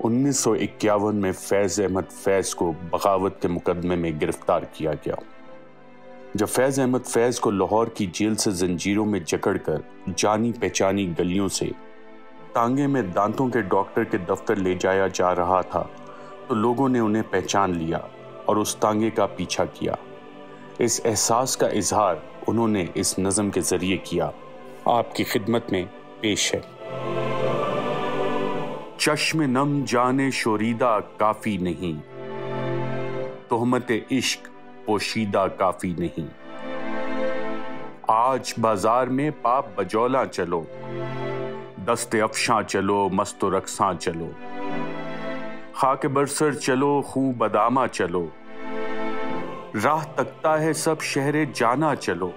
1951 میں فیض احمد فیض کو بغاوت کے مقدمے میں گرفتار کیا گیا۔ جب فیض احمد فیض کو لاہور کی جیل سے زنجیروں میں جکڑ کر جانی پہچانی گلیوں سے ٹانگے میں دانتوں کے ڈاکٹر کے دفتر لے جایا جا رہا تھا تو لوگوں نے انہیں پہچان لیا اور اس ٹانگے کا پیچھا کیا۔ اس احساس کا اظہار انہوں نے اس نظم کے ذریعے کیا، آپ کی خدمت میں پیش ہے۔ چشم نم جانے شوریدہ کافی نہیں، تہمت عشق پوشیدہ کافی نہیں۔ آج بازار میں پاپ بجولا چلو، دست افشاں چلو، مست و رقصاں چلو، خاک برسر چلو، خوں بدامہ چلو، راہ تکتا ہے سب شہر جانا چلو،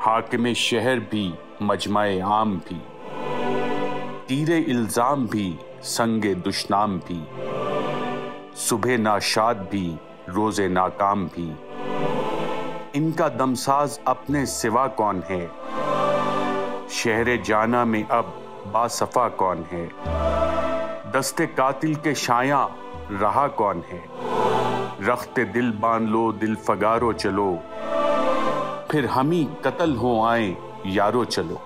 حاکم شہر بھی مجمع عام بھی، تیر الزام بھی سنگ دشنام بھی، صبح ناشاد بھی روز ناکام بھی، ان کا دمساز اپنے سوا کون ہے، شہر جانا میں اب باصفا کون ہے، دست قاتل کے شایاں رہا کون ہے، رخت دل باندھ لو دل فگارو چلو، پھر ہمیں قتل ہو آئیں یارو چلو۔